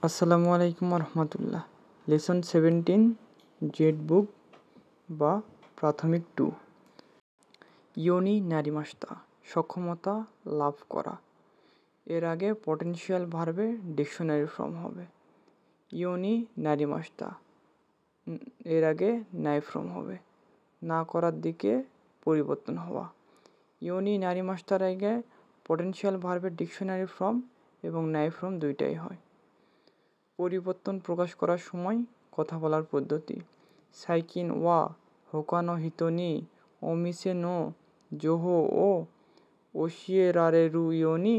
আসসালামু আলাইকুম রহমতুল্লাহ। Lesson 17 Z book বা প্রাথমিক 2। ইয়োনি নারিমাস্তা সক্ষমতা লাভ করা। এর আগে পটেনশিয়াল ভার্বে ডিকশনারি ফর্ম হবে। ইয়োনি নারিমাস্তা এর আগে ন্যায় ফর্ম হবে। না করার দিকে পরিবর্তন হওয়া। ইয়োনি নারিমাস্তার আগে পটেনশিয়াল ভার্বের ডিকশনারি ফর্ম এবং ন্যায় ফর্ম দুইটাই হয়। পরিবর্তন প্রকাশ করার সময় কথা বলার পদ্ধতি। সাইকিন ওয়া হোকানো হিতোনি ওমিসে নো জোহো ও ওশিয়েরারেরু ইয়োনি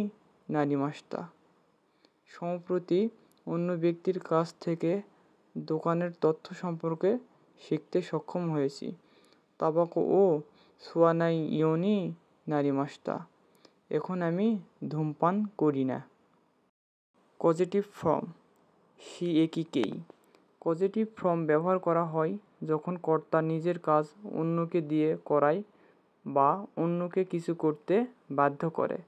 নারিমাস্তা। সম্প্রতি অন্য ব্যক্তির কাছ থেকে দোকানের তথ্য সম্পর্কে শিখতে সক্ষম হয়েছি। তাবাকো ও সোয়ানাই ইয়োনি নারিমাস্তা। এখন আমি ধূমপান করি না। পজিটিভ ফর্ম শিএকিকেই। পজিটিভ ফর্ম ব্যবহার করা হয় যখন কর্তা নিজের কাজ অন্যকে দিয়ে করায় বা অন্যকে কিছু করতে বাধ্য করে।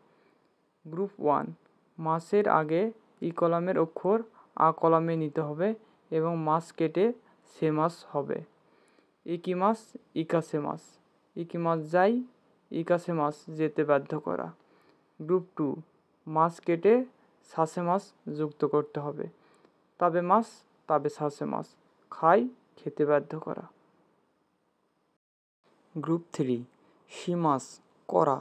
গ্রুপ 1 মাসের আগে ই কলামের অক্ষর আ কলামে নিতে হবে এবং মাস কেটে সেমাস হবে। ইকিমাস ইকাসেমাস। ইকিমাস যাই ইকাসেমাস যেতে বাধ্য করা। গ্রুপ 2 মাস কেটে সাসেমাস যুক্ত করতে হবে। তবে মাস তবে সাসেমাস খাই খেতে বাধ্য করা। গ্রুপ 3 শিমাস করা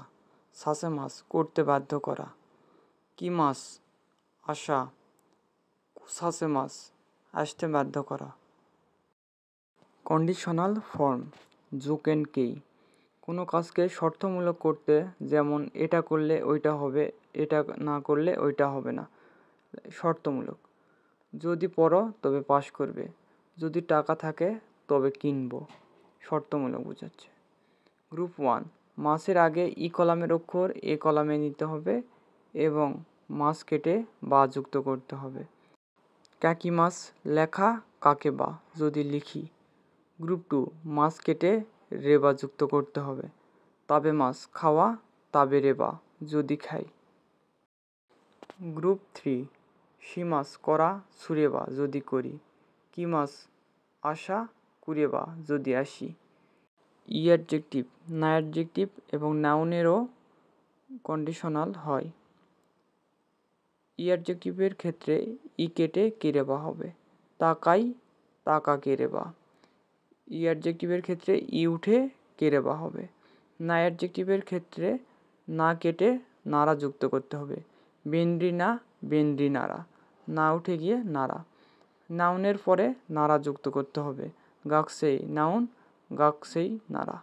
সাসেমাস করতে বাধ্য করা। কিমাস আসা সাসেমাস আসতে বাধ্য করা। কন্ডিশনাল ফর্ম জোকেনকেই। কোনো কাজকে শর্তমূলক করতে, যেমন এটা করলে ওইটা হবে, এটা না করলে ওইটা হবে না। শর্তমূলক। যদি পড়ো তবে পাস করবে, যদি টাকা থাকে তবে কিনবো। শর্তমূলক বোঝাচ্ছে। গ্রুপ 1 মাসের আগে ই কলামের অক্ষর এ কলামে নিতে হবে এবং মাস কেটে বা যুক্ত করতে হবে। কাকিমাস লেখা কাকে বা যদি লিখি। গ্রুপ 2 মাস কেটে রেবা যুক্ত করতে হবে। তবে মাস খাওয়া তবে রেবা যদি খাই। গ্রুপ 3 শিমাস করা সুরেবা যদি করি। কিমাস আসা কুরেবা যদি আসি। ই অ্যাডজেক্টিভ না অ্যাডজেক্টিভ এবং নাউনেরও কন্ডিশনাল হয়। ই অ্যাডজেক্টিভের ক্ষেত্রে ই কেটে কেরেবা হবে। তাকাই তাকা কেরেবা। ই অ্যাডজেক্টিভের ক্ষেত্রে ই উঠে কেরেবা হবে। না অ্যাডজেক্টিভের ক্ষেত্রে না কেটে নাড়া যুক্ত করতে হবে। বেন্ডি না বেন্ডি নাড়া। না উঠে গিয়ে নাড়া। নাউনের পরে নাড়া যুক্ত করতে হবে। গাকসেই নাউন গাকসেই নাড়া।